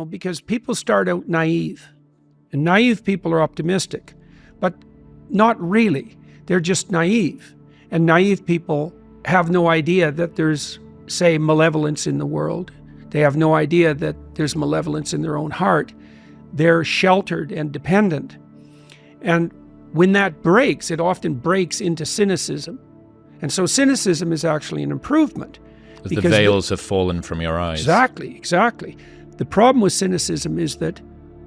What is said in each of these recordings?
because people start out naive. And naive people are optimistic, but not really. They're just naive. And naive people have no idea that there's, say, malevolence in the world. They have no idea that there's malevolence in their own heart. They're sheltered and dependent. And when that breaks, it often breaks into cynicism. And so cynicism is actually an improvement. Because the veils have fallen from your eyes. Exactly. The problem with cynicism is that,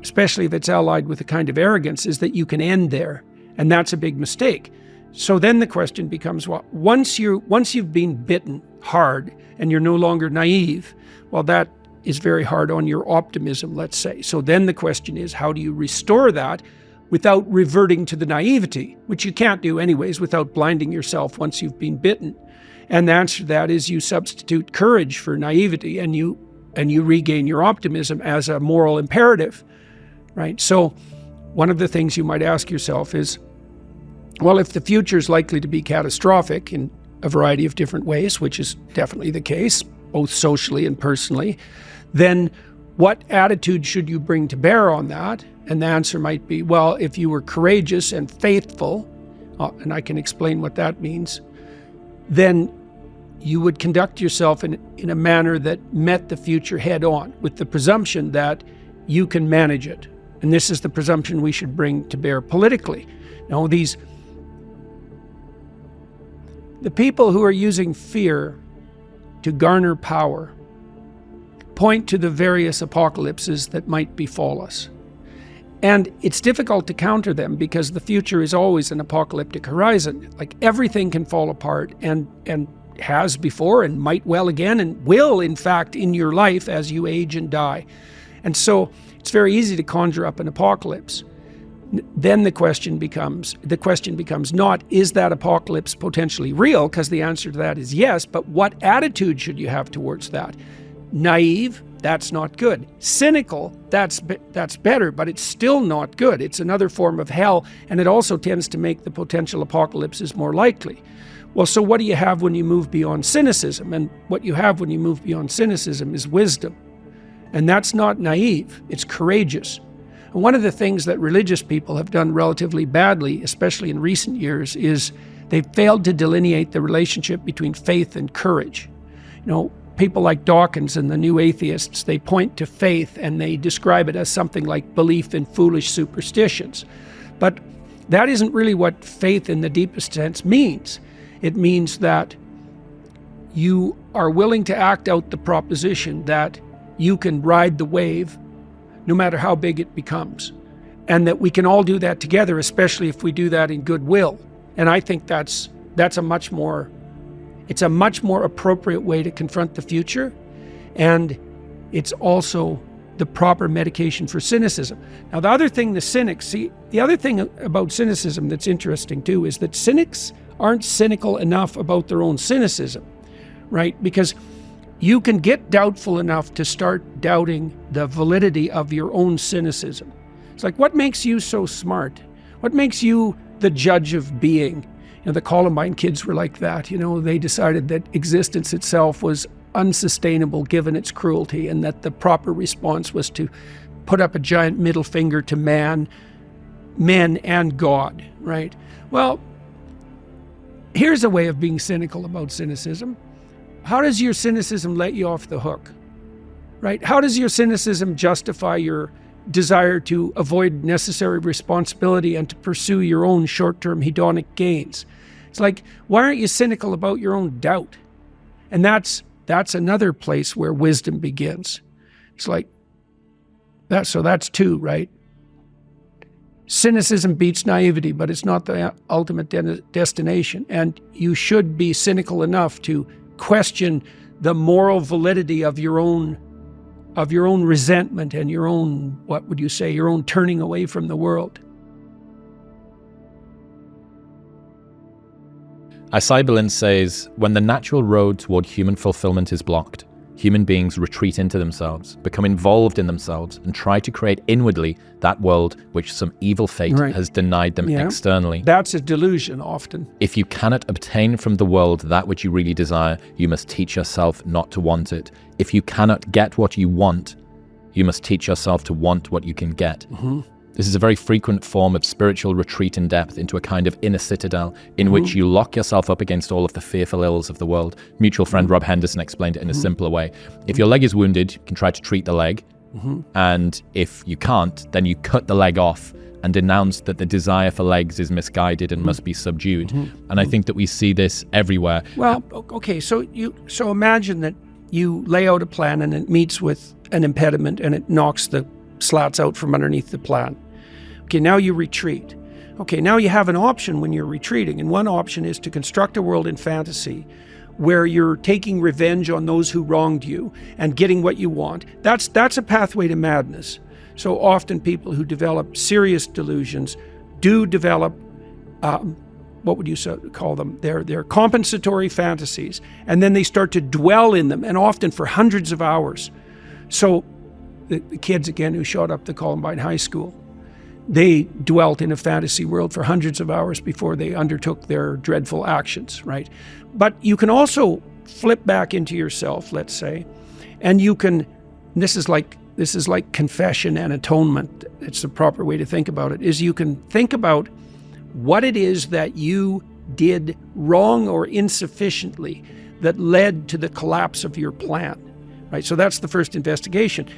especially if it's allied with a kind of arrogance, is that you can end there. And that's a big mistake. So then the question becomes, well, once you've been bitten hard and you're no longer naive, well, that is very hard on your optimism, let's say. So then the question is, how do you restore that without reverting to the naivety, which you can't do anyways without blinding yourself once you've been bitten? And the answer to that is you substitute courage for naivety, and you regain your optimism as a moral imperative, right? So one of the things you might ask yourself is, well, if the future is likely to be catastrophic in a variety of different ways, which is definitely the case, both socially and personally, then what attitude should you bring to bear on that? And the answer might be, well, if you were courageous and faithful, and I can explain what that means, then you would conduct yourself in a manner that met the future head on, with the presumption that you can manage it. And this is the presumption we should bring to bear politically. Now, the people who are using fear to garner power point to the various apocalypses that might befall us. And it's difficult to counter them because the future is always an apocalyptic horizon. Like, everything can fall apart and has before and might well again and will, in fact, in your life as you age and die. And so it's very easy to conjure up an apocalypse. Then the question becomes not, is that apocalypse potentially real? Because the answer to that is yes, but what attitude should you have towards that? Naive, that's not good. Cynical, that's better, but it's still not good. It's another form of hell, and it also tends to make the potential apocalypses more likely. Well, so what do you have when you move beyond cynicism? And what you have when you move beyond cynicism is wisdom. And that's not naive, it's courageous. And one of the things that religious people have done relatively badly, especially in recent years, is they've failed to delineate the relationship between faith and courage. People like Dawkins and the New Atheists, they point to faith and they describe it as something like belief in foolish superstitions. But that isn't really what faith in the deepest sense means. It means that you are willing to act out the proposition that you can ride the wave no matter how big it becomes, and that we can all do that together, especially if we do that in goodwill. And I think that's a much more appropriate way to confront the future, and it's also the proper medication for cynicism. Now, the other thing about cynicism that's interesting too is that cynics aren't cynical enough about their own cynicism, right? Because you can get doubtful enough to start doubting the validity of your own cynicism. It's like, what makes you so smart? What makes you the judge of being? The Columbine kids were like that. They decided that existence itself was unsustainable given its cruelty, and that the proper response was to put up a giant middle finger to men and God, right? Well, here's a way of being cynical about cynicism. How does your cynicism let you off the hook, right? How does your cynicism justify your desire to avoid necessary responsibility and to pursue your own short-term hedonic gains? It's like, why aren't you cynical about your own doubt? And that's another place where wisdom begins. It's like that. So that's two, right? Cynicism beats naivety, but it's not the ultimate destination. And you should be cynical enough to question the moral validity of your own resentment and your own, your own turning away from the world. Isaiah says, when the natural road toward human fulfillment is blocked, human beings retreat into themselves, become involved in themselves, and try to create inwardly that world which some evil fate has denied them externally. That's a delusion often. If you cannot obtain from the world that which you really desire, you must teach yourself not to want it. If you cannot get what you want, you must teach yourself to want what you can get. This is a very frequent form of spiritual retreat in depth into a kind of inner citadel in which you lock yourself up against all of the fearful ills of the world. Mutual friend Rob Henderson explained it in a simpler way. If your leg is wounded, you can try to treat the leg. And if you can't, then you cut the leg off and denounce that the desire for legs is misguided and must be subdued. And I think that we see this everywhere. Well, okay, so imagine that you lay out a plan and it meets with an impediment and it knocks the slats out from underneath the plan. Okay, now you retreat. Okay, now you have an option when you're retreating, and one option is to construct a world in fantasy where you're taking revenge on those who wronged you and getting what you want. That's a pathway to madness. So often people who develop serious delusions do develop, what would you call them? They're compensatory fantasies, and then they start to dwell in them, and often for hundreds of hours. So the kids, again, who showed up to Columbine High School, they dwelt in a fantasy world for hundreds of hours before they undertook their dreadful actions, right? But you can also flip back into yourself, let's say, and you can, this is like confession and atonement, it's the proper way to think about it, is you can think about what it is that you did wrong or insufficiently that led to the collapse of your plan, right? So that's the first investigation.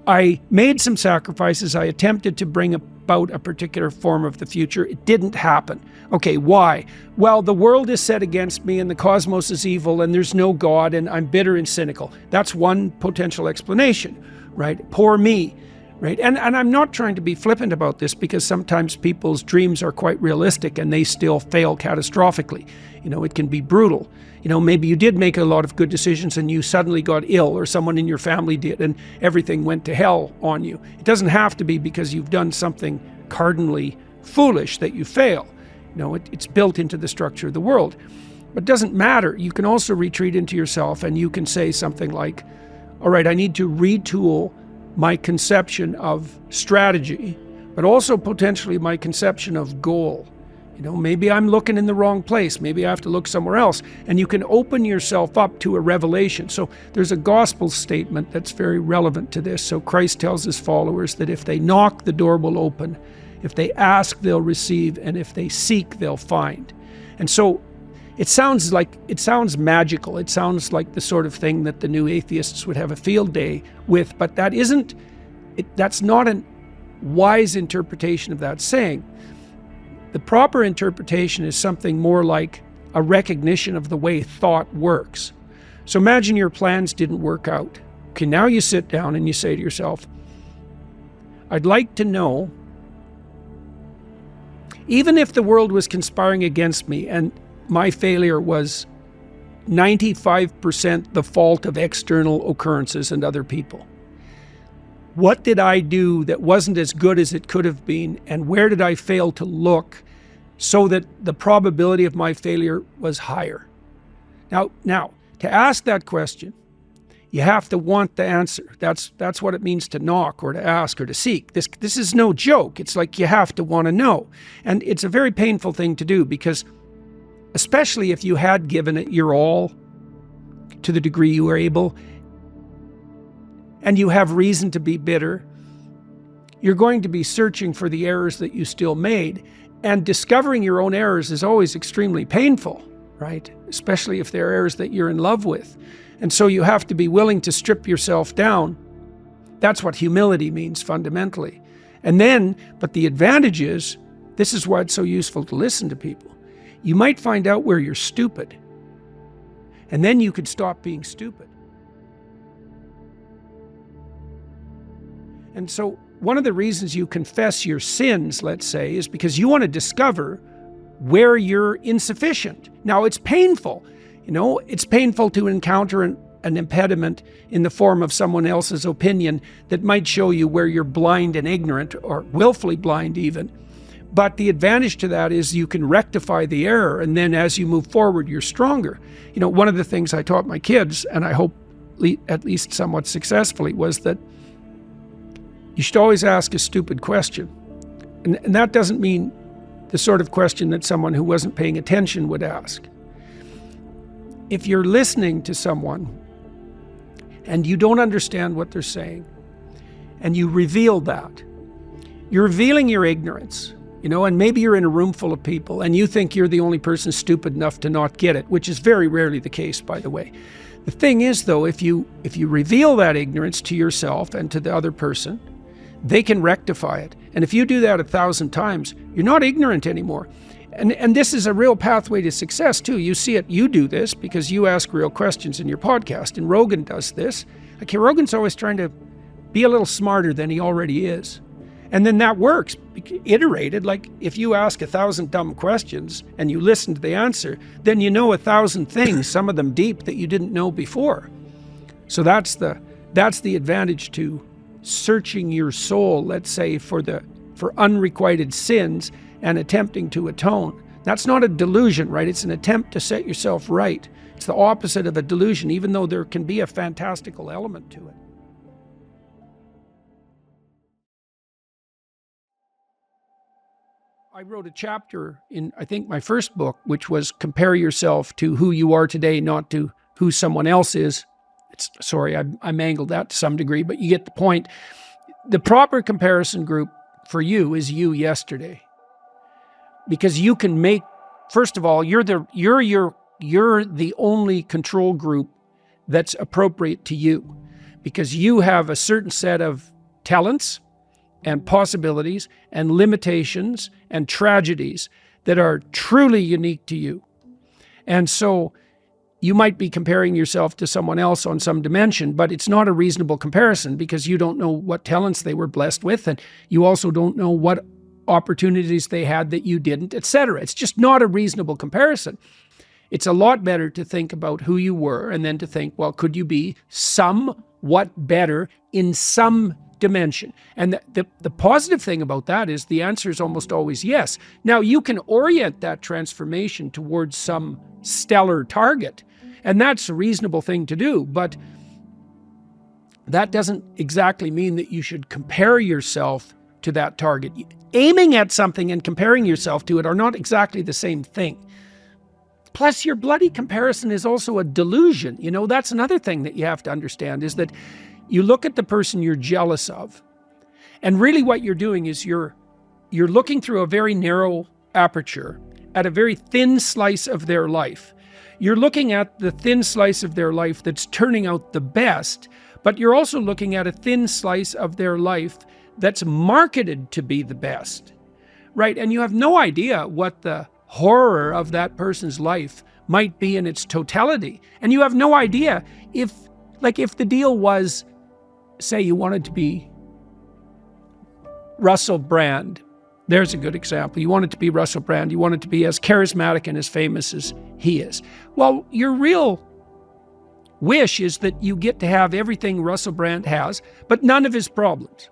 I made some sacrifices. I attempted to bring about a particular form of the future. It didn't happen. Okay, why? Well, the world is set against me and the cosmos is evil and there's no God and I'm bitter and cynical. That's one potential explanation, right? Poor me, right? And I'm not trying to be flippant about this because sometimes people's dreams are quite realistic and they still fail catastrophically. It can be brutal. Maybe you did make a lot of good decisions and you suddenly got ill, or someone in your family did, and everything went to hell on you. It doesn't have to be because you've done something cardinally foolish that you fail. It's built into the structure of the world. But it doesn't matter. You can also retreat into yourself and you can say something like, all right, I need to retool my conception of strategy, but also potentially my conception of goal. Maybe I'm looking in the wrong place. Maybe I have to look somewhere else. And you can open yourself up to a revelation. So there's a gospel statement that's very relevant to this. So Christ tells his followers that if they knock, the door will open. If they ask, they'll receive. And if they seek, they'll find. And so it sounds magical. It sounds like the sort of thing that the new atheists would have a field day with. But that's not a wise interpretation of that saying. The proper interpretation is something more like a recognition of the way thought works. So imagine your plans didn't work out. Okay, now you sit down and you say to yourself, I'd like to know, even if the world was conspiring against me and my failure was 95% the fault of external occurrences and other people, what did I do that wasn't as good as it could have been, and where did I fail to look so that the probability of my failure was higher? Now, to ask that question, you have to want the answer. That's what it means to knock or to ask or to seek. This is no joke. It's like you have to want to know. And it's a very painful thing to do because, especially if you had given it your all to the degree you were able, and you have reason to be bitter, you're going to be searching for the errors that you still made. And discovering your own errors is always extremely painful, right? Especially if they're errors that you're in love with. And so you have to be willing to strip yourself down. That's what humility means fundamentally. And then, but the advantage is, this is why it's so useful to listen to people. You might find out where you're stupid. And then you could stop being stupid. And so one of the reasons you confess your sins, let's say, is because you want to discover where you're insufficient. Now, it's painful. It's painful to encounter an impediment in the form of someone else's opinion that might show you where you're blind and ignorant, or willfully blind even. But the advantage to that is you can rectify the error, and then as you move forward, you're stronger. One of the things I taught my kids, and I hope at least somewhat successfully, was that you should always ask a stupid question. And that doesn't mean the sort of question that someone who wasn't paying attention would ask. If you're listening to someone and you don't understand what they're saying, and you reveal that, you're revealing your ignorance, and maybe you're in a room full of people and you think you're the only person stupid enough to not get it, which is very rarely the case, by the way. The thing is, though, if you reveal that ignorance to yourself and to the other person, they can rectify it. And if you do that 1,000 times, you're not ignorant anymore. And this is a real pathway to success, too. You see it, you do this because you ask real questions in your podcast, and Rogan does this. Okay, Rogan's always trying to be a little smarter than he already is. And then that works, iterated. Like if you ask 1,000 dumb questions and you listen to the answer, then you know 1,000 things, some of them deep, that you didn't know before. So that's the advantage to searching your soul, let's say, for unrequited sins and attempting to atone. That's not a delusion, right? It's an attempt to set yourself right. It's the opposite of a delusion, even though there can be a fantastical element to it. I wrote a chapter in, I think, my first book, which was compare yourself to who you are today, not to who someone else is. I mangled that to some degree, but you get the point. The proper comparison group for you is you yesterday. Because you can make, first of all, you're the only control group that's appropriate to you. Because you have a certain set of talents and possibilities and limitations and tragedies that are truly unique to you. And so you might be comparing yourself to someone else on some dimension, but it's not a reasonable comparison because you don't know what talents they were blessed with, and you also don't know what opportunities they had that you didn't, etc. It's just not a reasonable comparison. It's a lot better to think about who you were and then to think, well, could you be somewhat better in some dimension? And the positive thing about that is the answer is almost always yes. Now, you can orient that transformation towards some stellar target, and that's a reasonable thing to do, but that doesn't exactly mean that you should compare yourself to that target. Aiming at something and comparing yourself to it are not exactly the same thing. Plus, your bloody comparison is also a delusion. That's another thing that you have to understand, is that you look at the person you're jealous of, and really what you're doing is you're looking through a very narrow aperture at a very thin slice of their life. You're looking at the thin slice of their life that's turning out the best, but you're also looking at a thin slice of their life that's marketed to be the best, right? And you have no idea what the horror of that person's life might be in its totality. And you have no idea if the deal was, say you wanted to be Russell Brand. There's a good example. You wanted to be Russell Brand. You wanted to be as charismatic and as famous as he is. Well, your real wish is that you get to have everything Russell Brand has, but none of his problems.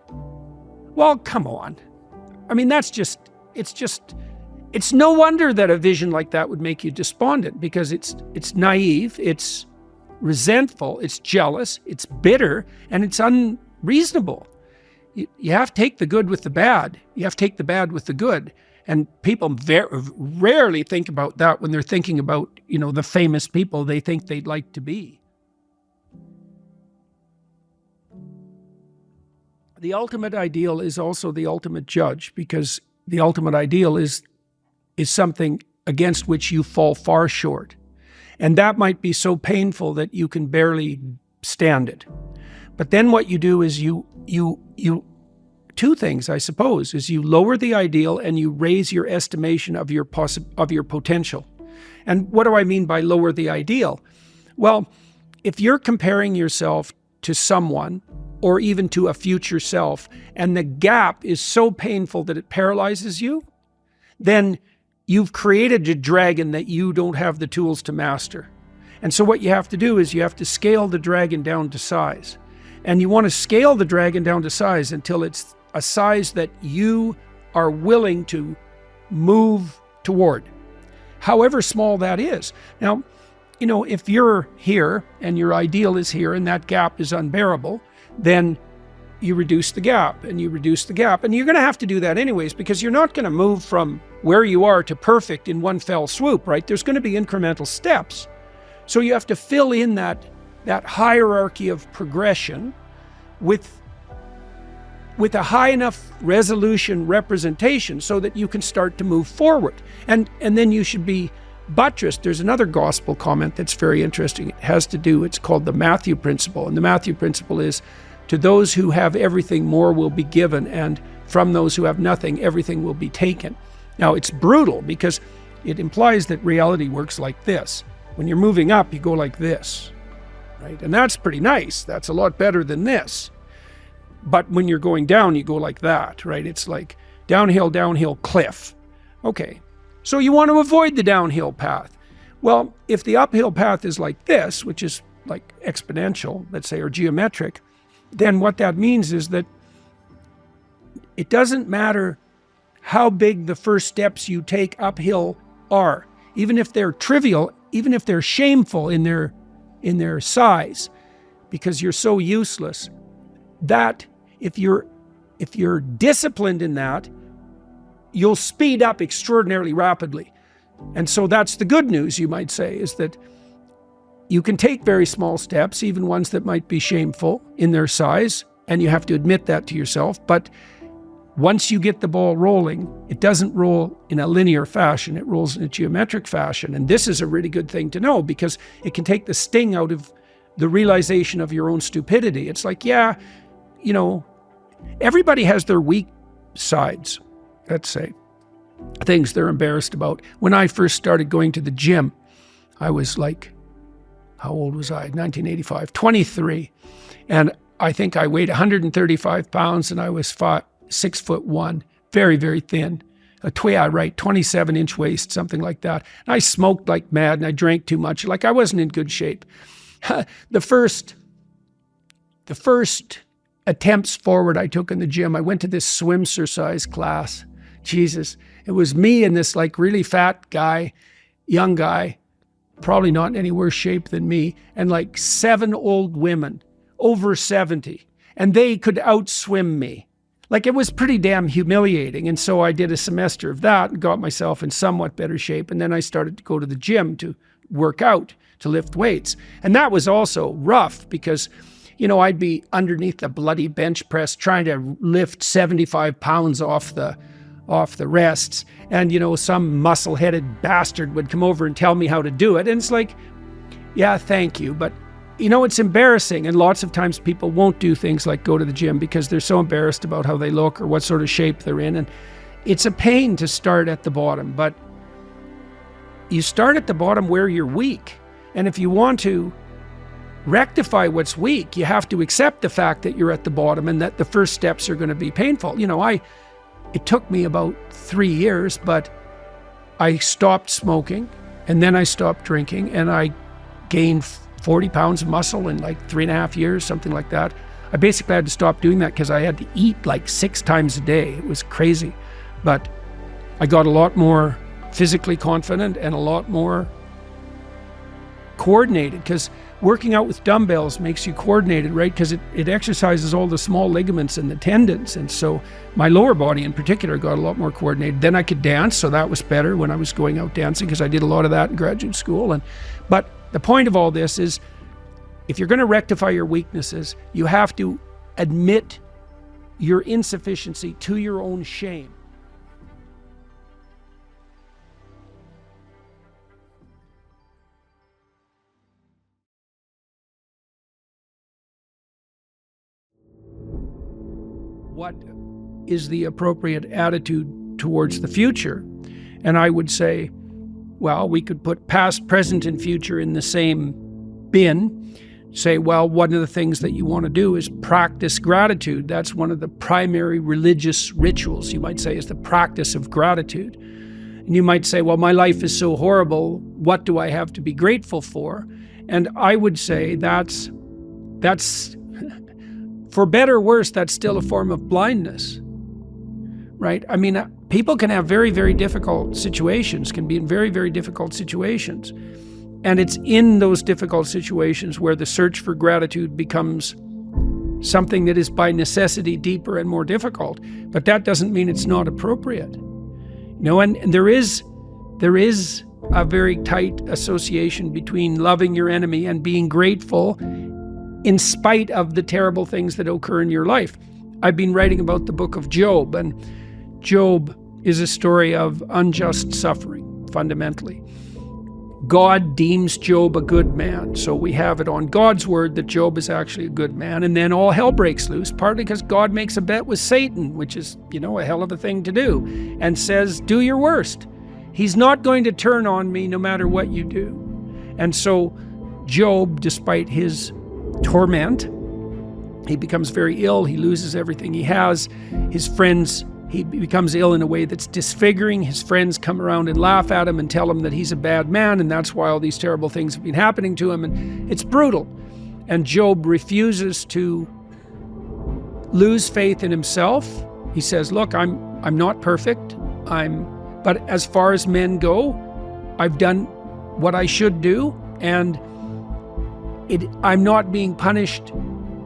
Well, come on. I mean, it's no wonder that a vision like that would make you despondent, because it's naive, it's resentful, it's jealous, it's bitter, and it's unreasonable. You have to take the good with the bad. You have to take the bad with the good. And people rarely think about that when they're thinking about, the famous people they think they'd like to be. The ultimate ideal is also the ultimate judge, because the ultimate ideal is something against which you fall far short. And that might be so painful that you can barely stand it. But then what you do is you two things, I suppose, is you lower the ideal and you raise your estimation of your potential. And what do I mean by lower the ideal? Well, if you're comparing yourself to someone or even to a future self, and the gap is so painful that it paralyzes you, then you've created a dragon that you don't have the tools to master. And so what you have to do is you have to scale the dragon down to size. And you want to scale the dragon down to size until it's a size that you are willing to move toward, however small that is. Now, if you're here and your ideal is here and that gap is unbearable, then you reduce the gap and you reduce the gap. And you're going to have to do that anyways, because you're not going to move from where you are to perfect in one fell swoop, right? There's going to be incremental steps. So you have to fill in that hierarchy of progression with with a high enough resolution representation so that you can start to move forward. And then you should be buttressed. There's another gospel comment that's very interesting. It has to do, it's called the Matthew principle. And the Matthew principle is, to those who have everything, more will be given, and from those who have nothing, everything will be taken. Now, it's brutal because it implies that reality works like this. When you're moving up, you go like this, right? And that's pretty nice. That's a lot better than this. But when you're going down, you go like that, right? It's like downhill, downhill, cliff. Okay, so you want to avoid the downhill path. Well, if the uphill path is like this, which is like exponential, let's say, or geometric, then what that means is that it doesn't matter how big the first steps you take uphill are, even if they're trivial, even if they're shameful in their size, because you're so useless, that if you're disciplined in that, you'll speed up extraordinarily rapidly. And so that's the good news, you might say, is that you can take very small steps, even ones that might be shameful in their size, and you have to admit that to yourself. But once you get the ball rolling, it doesn't roll in a linear fashion, it rolls in a geometric fashion. And this is a really good thing to know, because it can take the sting out of the realization of your own stupidity. It's like, yeah, you know, everybody has their weak sides, let's say, things they're embarrassed about. When I first started going to the gym, I was like, how old was I? 1985, 23. And I think I weighed 135 pounds and I was 6'1", very, very thin. A 27-inch waist, something like that. And I smoked like mad and I drank too much. Like, I wasn't in good shape. The first attempts forward I took in the gym, I went to this swim exercise class. Jesus, it was me and this like really fat guy, young guy, probably not in any worse shape than me, and like 7 old women, over 70, and they could outswim me. Like, it was pretty damn humiliating. And so I did a semester of that and got myself in somewhat better shape. And then I started to go to the gym to work out, to lift weights. And that was also rough because, you know, I'd be underneath the bloody bench press trying to lift 75 pounds off the rests. And, you know, some muscle-headed bastard would come over and tell me how to do it. And it's like, yeah, thank you. But, you know, it's embarrassing. And lots of times people won't do things like go to the gym because they're so embarrassed about how they look or what sort of shape they're in. And it's a pain to start at the bottom. But you start at the bottom where you're weak. And if you want to rectify what's weak, you have to accept the fact that you're at the bottom and that the first steps are going to be painful. You know, it took me about 3 years, but I stopped smoking and then I stopped drinking and I gained 40 pounds of muscle in like 3.5 years, something like that. I basically had to stop doing that because I had to eat like 6 times a day. It was crazy. But I got a lot more physically confident and a lot more coordinated, because working out with dumbbells makes you coordinated, right? Because it exercises all the small ligaments and the tendons. And so my lower body in particular got a lot more coordinated. Then I could dance, so that was better when I was going out dancing, because I did a lot of that in graduate school. But the point of all this is, if you're going to rectify your weaknesses, you have to admit your insufficiency to your own shame. What is the appropriate attitude towards the future? And I would say, well, we could put past, present, and future in the same bin. Say, well, one of the things that you want to do is practice gratitude. That's one of the primary religious rituals, you might say, is the practice of gratitude. And you might say, well, my life is so horrible, what do I have to be grateful for? And I would say that's for better or worse, that's still a form of blindness, right? I mean, people can have very, very difficult situations, can be in very, very difficult situations. And it's in those difficult situations where the search for gratitude becomes something that is by necessity deeper and more difficult. But that doesn't mean it's not appropriate. You know, and there is a very tight association between loving your enemy and being grateful in spite of the terrible things that occur in your life. I've been writing about the book of Job, and Job is a story of unjust suffering, fundamentally. God deems Job a good man, so we have it on God's word that Job is actually a good man, and then all hell breaks loose, partly because God makes a bet with Satan, which is, a hell of a thing to do, and says, do your worst. He's not going to turn on me no matter what you do. And so Job, despite his torment, he becomes very ill, he loses everything he has, his friends, he becomes ill in a way that's disfiguring. His friends come around and laugh at him and tell him that he's a bad man, and that's why all these terrible things have been happening to him, and it's brutal. And Job refuses to lose faith in himself. He says, look, I'm not perfect, but as far as men go, I've done what I should do, and I'm not being punished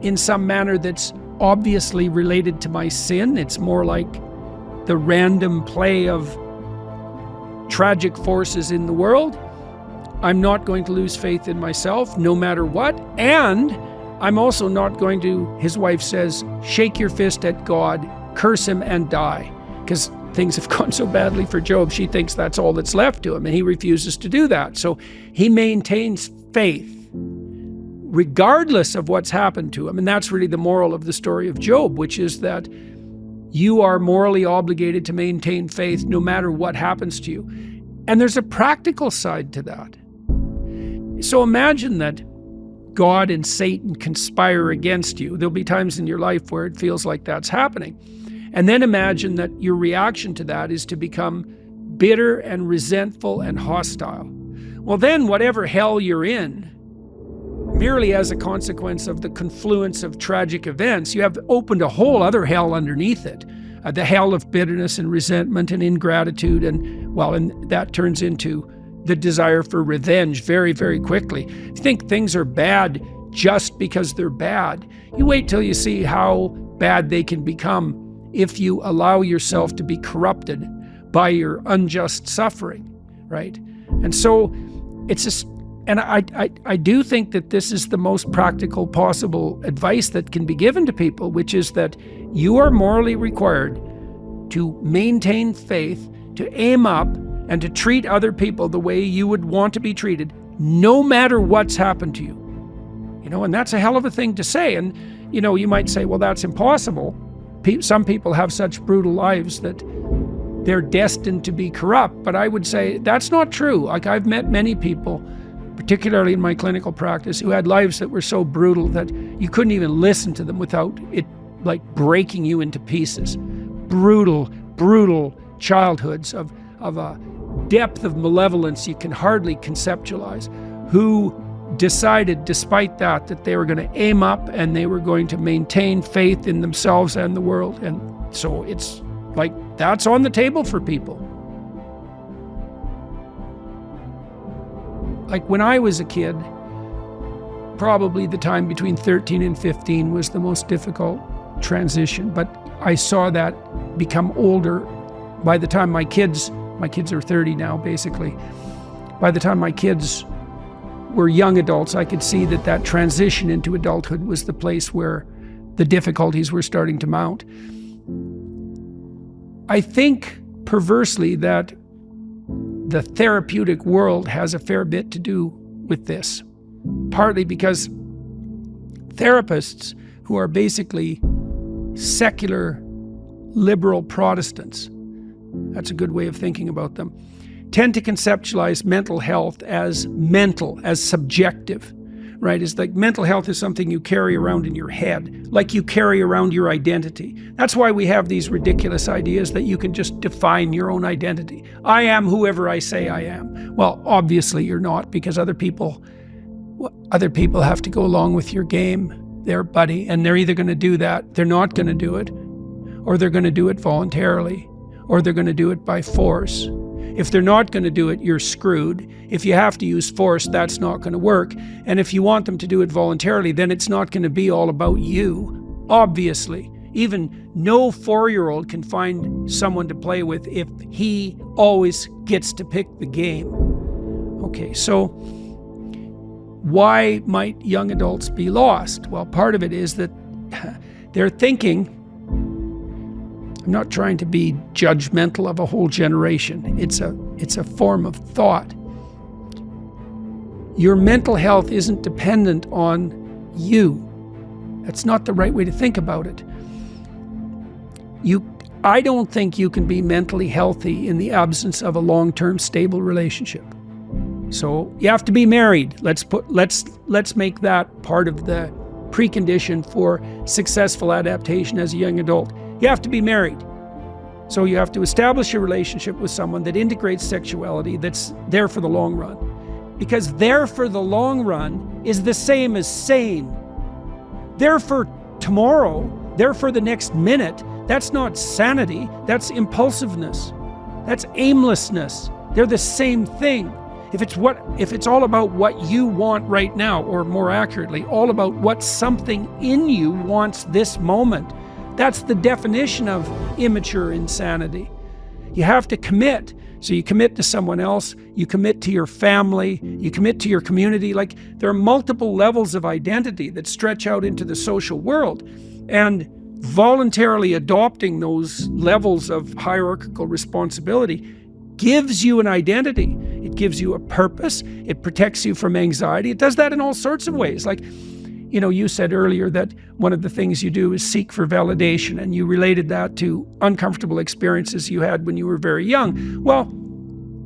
in some manner that's obviously related to my sin. It's more like the random play of tragic forces in the world. I'm not going to lose faith in myself no matter what. And I'm also not going to, his wife says, shake your fist at God, curse him and die. Because things have gone so badly for Job, she thinks that's all that's left to him, and he refuses to do that. So he maintains faith regardless of what's happened to him. And that's really the moral of the story of Job, which is that you are morally obligated to maintain faith no matter what happens to you. And there's a practical side to that. So imagine that God and Satan conspire against you. There'll be times in your life where it feels like that's happening. And then imagine that your reaction to that is to become bitter and resentful and hostile. Well, then whatever hell you're in, merely as a consequence of the confluence of tragic events, you have opened a whole other hell underneath it. The hell of bitterness and resentment and ingratitude, and that turns into the desire for revenge very, very quickly. If you think things are bad just because they're bad, you wait till you see how bad they can become if you allow yourself to be corrupted by your unjust suffering, right? And so it's just, and I do think that this is the most practical possible advice that can be given to people, which is that you are morally required to maintain faith, to aim up, and to treat other people the way you would want to be treated, no matter what's happened to you. And that's a hell of a thing to say. And, you might say, well, that's impossible. Some people have such brutal lives that they're destined to be corrupt. But I would say that's not true. Like, I've met many people, particularly in my clinical practice, who had lives that were so brutal that you couldn't even listen to them without it like breaking you into pieces. Brutal childhoods of a depth of malevolence you can hardly conceptualize, who decided despite that they were going to aim up and they were going to maintain faith in themselves and the world. And so it's like that's on the table for people. Like when I was a kid, probably the time between 13 and 15 was the most difficult transition, but I saw that become older. By the time my kids are 30 now, basically. By the time my kids were young adults, I could see that transition into adulthood was the place where the difficulties were starting to mount. I think, perversely, that the therapeutic world has a fair bit to do with this, partly because therapists who are basically secular liberal Protestants, that's a good way of thinking about them, tend to conceptualize mental health as subjective, right? It's like mental health is something you carry around in your head, like you carry around your identity. That's why we have these ridiculous ideas that you can just define your own identity. I am whoever I say I am. Well, obviously you're not, because other people have to go along with your game there, buddy, and they're either going to do that, they're not going to do it, or they're going to do it voluntarily, or they're going to do it by force. If they're not going to do it, you're screwed. If you have to use force, that's not going to work. And if you want them to do it voluntarily, then it's not going to be all about you. Obviously, even no 4-year-old can find someone to play with if he always gets to pick the game. Okay, so why might young adults be lost? Well, part of it is that they're thinking I'm not trying to be judgmental of a whole generation. It's a form of thought. Your mental health isn't dependent on you. That's not the right way to think about it. I don't think you can be mentally healthy in the absence of a long-term stable relationship. So you have to be married. Let's make that part of the precondition for successful adaptation as a young adult. You have to be married. So you have to establish a relationship with someone that integrates sexuality, that's there for the long run. Because there for the long run is the same as sane. There for tomorrow, there for the next minute, that's not sanity, that's impulsiveness. That's aimlessness. They're the same thing. If it's all about what you want right now, or more accurately, all about what something in you wants this moment, that's the definition of immature insanity. You have to commit. So you commit to someone else, you commit to your family, you commit to your community. Like, there are multiple levels of identity that stretch out into the social world. And voluntarily adopting those levels of hierarchical responsibility gives you an identity. It gives you a purpose. It protects you from anxiety. It does that in all sorts of ways. Like, you said earlier that one of the things you do is seek for validation, and you related that to uncomfortable experiences you had when you were very young. Well,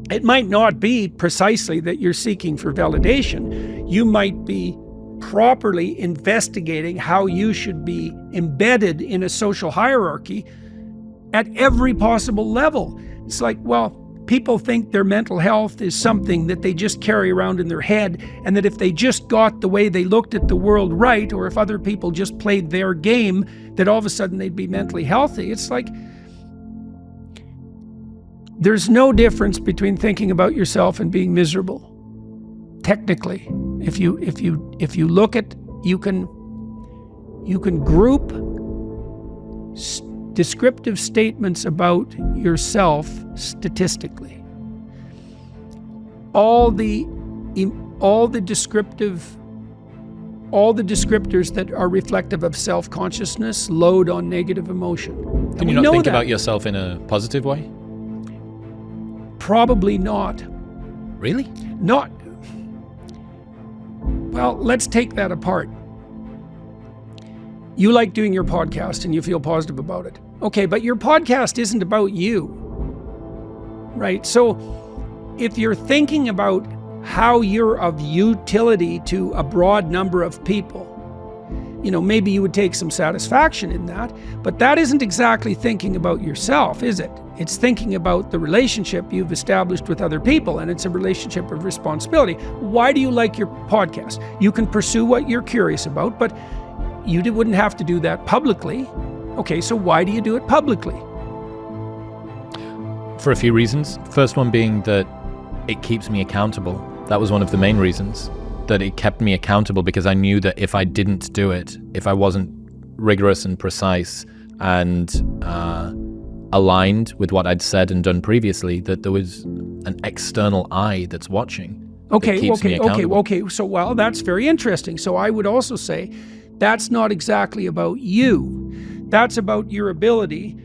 it might not be precisely that you're seeking for validation. You might be properly investigating how you should be embedded in a social hierarchy at every possible level. It's like, well, people think their mental health is something that they just carry around in their head, and that if they just got the way they looked at the world right, or if other people just played their game, that all of a sudden they'd be mentally healthy. It's like, there's no difference between thinking about yourself and being miserable. Technically, if you look at, you can group descriptive statements about yourself statistically. All the descriptors that are reflective of self-consciousness load on negative emotion. Can you not think about yourself in a positive way? Probably not. Really? Not. Well, let's take that apart. You like doing your podcast and you feel positive about it. Okay, but your podcast isn't about you, right? So if you're thinking about how you're of utility to a broad number of people, maybe you would take some satisfaction in that, but that isn't exactly thinking about yourself, is it? It's thinking about the relationship you've established with other people, and it's a relationship of responsibility. Why do you like your podcast? You can pursue what you're curious about, but you wouldn't have to do that publicly. Okay, so why do you do it publicly? For a few reasons. First one being that it keeps me accountable. That was one of the main reasons, that it kept me accountable, because I knew that if I didn't do it, if I wasn't rigorous and precise and aligned with what I'd said and done previously, that there was an external eye that's watching. Okay. So, well, that's very interesting. So I would also say that's not exactly about you. That's about your ability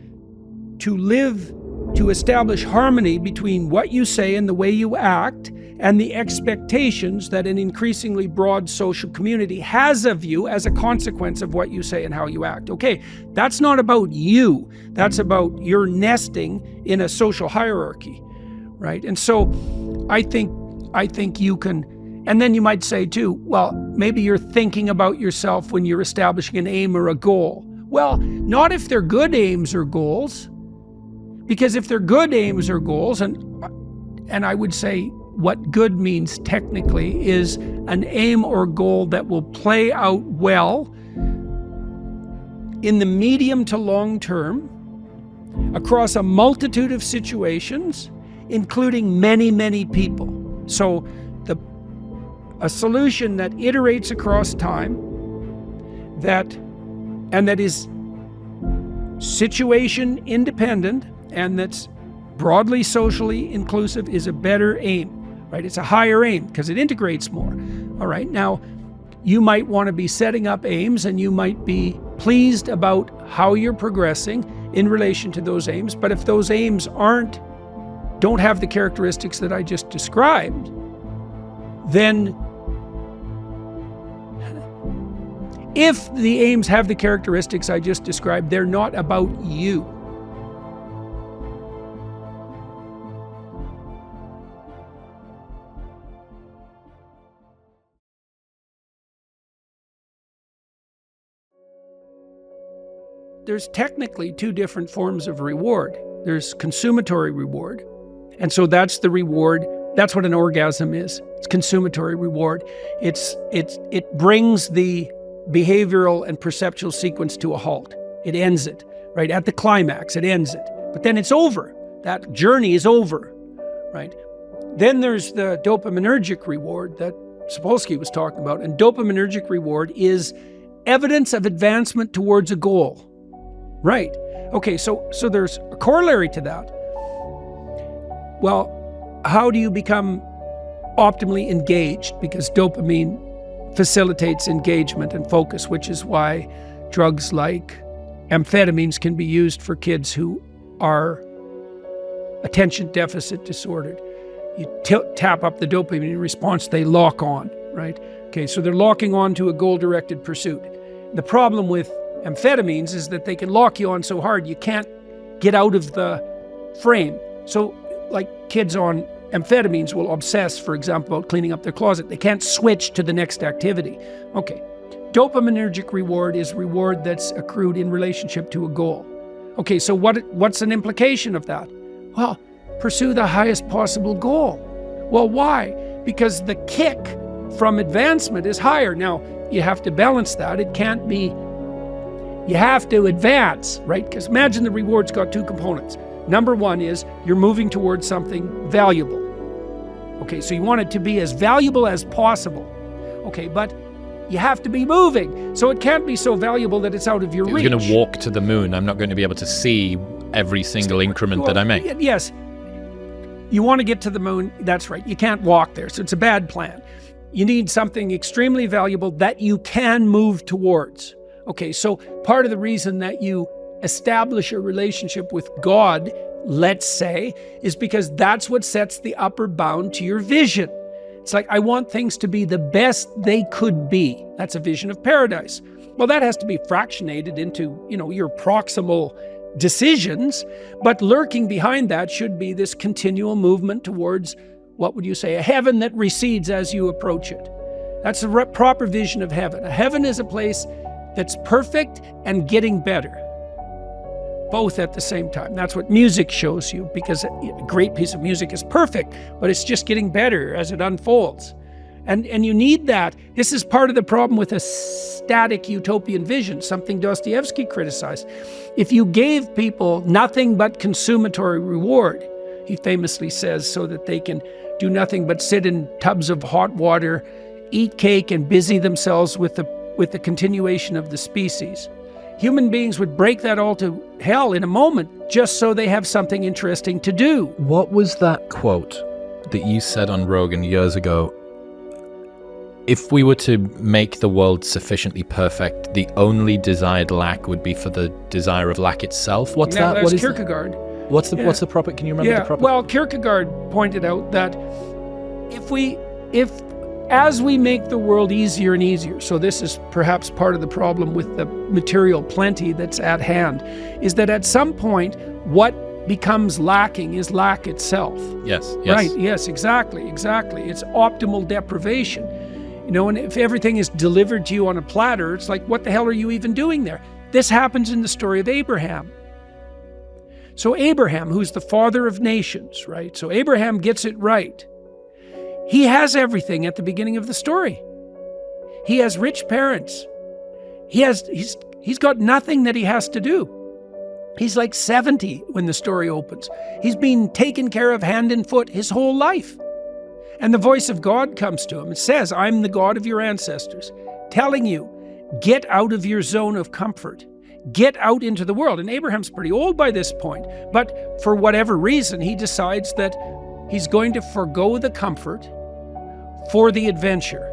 to establish harmony between what you say and the way you act, and the expectations that an increasingly broad social community has of you as a consequence of what you say and how you act. Okay, that's not about you. That's about your nesting in a social hierarchy, right? And so I think you can, and then you might say too, well, maybe you're thinking about yourself when you're establishing an aim or a goal. Well, not if they're good aims or goals, because if they're good aims or goals, and I would say what good means technically is an aim or goal that will play out well in the medium to long term across a multitude of situations, including many, many people. So a solution that iterates across time, that is situation independent, and that's broadly socially inclusive, is a better aim, right? It's a higher aim because it integrates more. All right, now you might want to be setting up aims, and you might be pleased about how you're progressing in relation to those aims. But if those aims don't have the characteristics that I just described, then if the aims have the characteristics I just described, they're not about you. There's technically two different forms of reward. There's consumatory reward. And so that's the reward. That's what an orgasm is. It's consumatory reward. It brings the behavioral and perceptual sequence to a halt. It ends it, right? At the climax, it ends it. But then it's over. That journey is over, right? Then there's the dopaminergic reward that Sapolsky was talking about. And dopaminergic reward is evidence of advancement towards a goal. Right. Okay, so there's a corollary to that. Well, how do you become optimally engaged? Because dopamine facilitates engagement and focus, which is why drugs like amphetamines can be used for kids who are attention deficit disordered. You tap up the dopamine response, they lock on, right? Okay, so they're locking on to a goal-directed pursuit. The problem with amphetamines is that they can lock you on so hard you can't get out of the frame. So like kids on amphetamines will obsess, for example, about cleaning up their closet. They can't switch to the next activity. Okay, dopaminergic reward is reward that's accrued in relationship to a goal. Okay, so what's an implication of that? Well, pursue the highest possible goal. Well, why? Because the kick from advancement is higher. Now, you have to balance that. It can't be you have to advance, right? Because imagine the reward's got two components. Number one is you're moving towards something valuable. Okay, so you want it to be as valuable as possible. Okay, but you have to be moving. So it can't be so valuable that it's out of your reach. You're going to walk to the moon. I'm not going to be able to see every single increment that I make. Yes. You want to get to the moon. That's right. You can't walk there. So it's a bad plan. You need something extremely valuable that you can move towards. Okay, so part of the reason that you establish a relationship with God, let's say, is because that's what sets the upper bound to your vision. It's like, I want things to be the best they could be. That's a vision of paradise. Well, that has to be fractionated into, your proximal decisions, but lurking behind that should be this continual movement towards, what would you say, a heaven that recedes as you approach it. That's the proper vision of heaven. A heaven is a place that's perfect and getting better, both at the same time. That's what music shows you, because a great piece of music is perfect, but it's just getting better as it unfolds. And you need that. This is part of the problem with a static utopian vision, something Dostoevsky criticized. If you gave people nothing but consumatory reward, he famously says, so that they can do nothing but sit in tubs of hot water, eat cake, and busy themselves with the continuation of the species. Human beings would break that all to hell in a moment just so they have something interesting to do. What was that quote that you said on Rogan years ago? If we were to make the world sufficiently perfect, the only desired lack would be for the desire of lack itself. What's that? What is Kierkegaard. That? What's the proper? Can you remember the proper? Well, Kierkegaard pointed out that as we make the world easier and easier, so this is perhaps part of the problem with the material plenty that's at hand, is that at some point, what becomes lacking is lack itself. Yes. Right, yes, exactly. It's optimal deprivation. And if everything is delivered to you on a platter, it's like, what the hell are you even doing there? This happens in the story of Abraham. So Abraham, who's the father of nations, right? So Abraham gets it right. He has everything at the beginning of the story. He has rich parents. He's got nothing that he has to do. He's like 70 when the story opens. He's been taken care of hand and foot his whole life. And the voice of God comes to him and says, I'm the God of your ancestors, telling you, get out of your zone of comfort. Get out into the world. And Abraham's pretty old by this point, but for whatever reason, he decides that he's going to forgo the comfort for the adventure.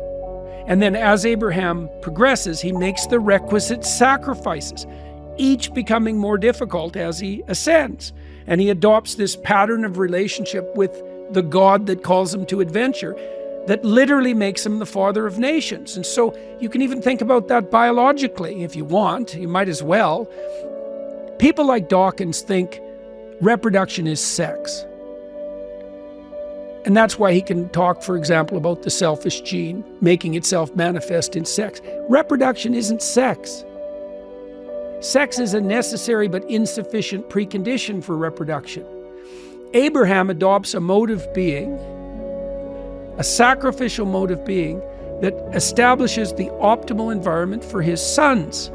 And then as Abraham progresses, he makes the requisite sacrifices, each becoming more difficult as he ascends. And he adopts this pattern of relationship with the God that calls him to adventure that literally makes him the father of nations. And so you can even think about that biologically if you want. You might as well. People like Dawkins think reproduction is sex. And that's why he can talk, for example, about the selfish gene making itself manifest in sex. Reproduction isn't sex. Sex is a necessary but insufficient precondition for reproduction. Abraham adopts a mode of being, a sacrificial mode of being, that establishes the optimal environment for his sons,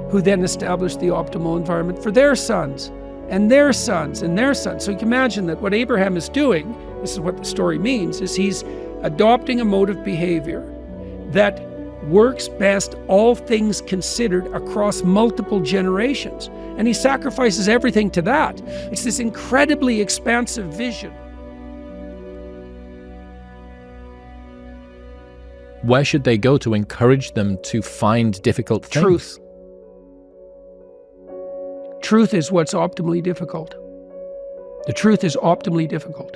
who then establish the optimal environment for their sons, and their sons, and their sons. So you can imagine that what Abraham is doing, this is what the story means, is he's adopting a mode of behavior that works best, all things considered, across multiple generations. And he sacrifices everything to that. It's this incredibly expansive vision. Where should they go to encourage them to find difficult things? Truth. Truth is what's optimally difficult. The truth is optimally difficult.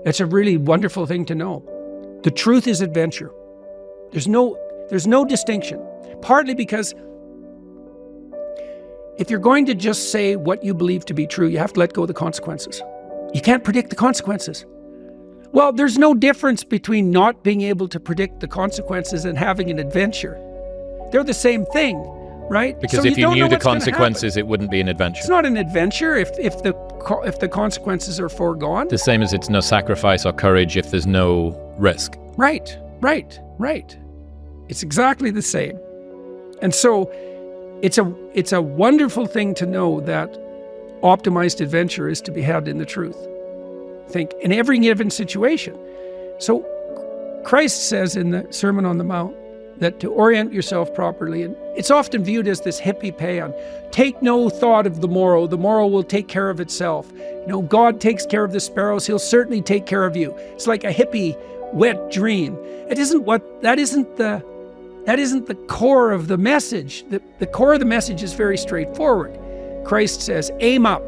It's a really wonderful thing to know. The truth is adventure. There's no distinction. Partly because if you're going to just say what you believe to be true, you have to let go of the consequences. You can't predict the consequences. Well, there's no difference between not being able to predict the consequences and having an adventure. They're the same thing, right? Because if you knew the consequences, it wouldn't be an adventure. It's not an adventure if the consequences are foregone. The same as it's no sacrifice or courage if there's no risk. Right. It's exactly the same. And so it's a wonderful thing to know that optimized adventure is to be had in the truth. Think in every given situation. So Christ says in the Sermon on the Mount that to orient yourself properly, and it's often viewed as this hippie paean, take no thought of the morrow will take care of itself. God takes care of the sparrows, he'll certainly take care of you. It's like a hippie wet dream. That isn't the core of the message. The core of the message is very straightforward. Christ says, aim up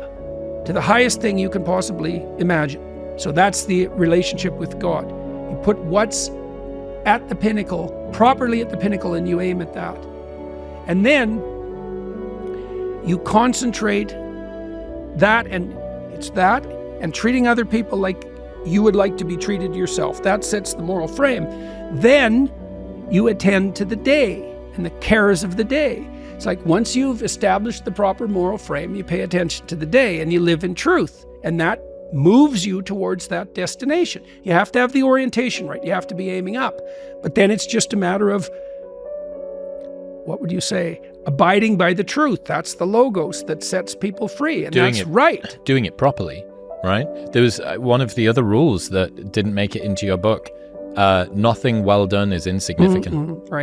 to the highest thing you can possibly imagine. So that's the relationship with God. You put what's at the pinnacle, properly at the pinnacle, and you aim at that. And then you concentrate that, and it's that, and treating other people like you would like to be treated yourself. That sets the moral frame. Then you attend to the day and the cares of the day. It's like once you've established the proper moral frame, you pay attention to the day and you live in truth. And that moves you towards that destination. You have to have the orientation right. You have to be aiming up. But then it's just a matter of, what would you say? Abiding by the truth. That's the logos that sets people free. And that's right. Doing it properly, right? There was one of the other rules that didn't make it into your book. Nothing well done is insignificant. Mm-hmm.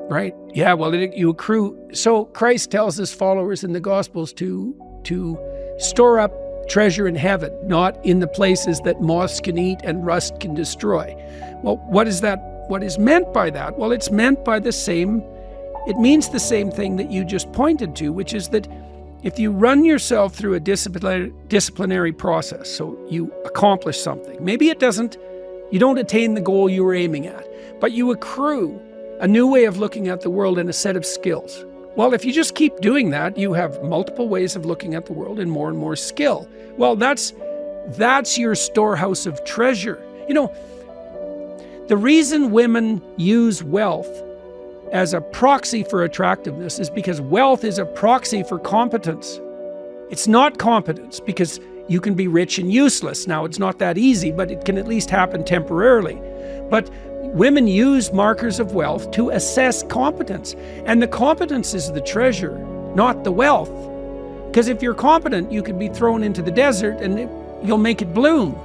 Right. Yeah, well, you accrue. So Christ tells his followers in the Gospels to store up treasure in heaven, not in the places that moths can eat and rust can destroy. Well, what is that? What is meant by that? Well, it's meant by it means the same thing that you just pointed to, which is that if you run yourself through a disciplinary process, so you accomplish something, maybe you don't attain the goal you were aiming at, but you accrue a new way of looking at the world and a set of skills. Well, if you just keep doing that, you have multiple ways of looking at the world and more skill. Well, that's your storehouse of treasure. The reason women use wealth as a proxy for attractiveness is because wealth is a proxy for competence. It's not competence, because you can be rich and useless. Now, it's not that easy, but it can at least happen temporarily. But women use markers of wealth to assess competence. And the competence is the treasure, not the wealth. Because if you're competent, you could be thrown into the desert and you'll make it bloom.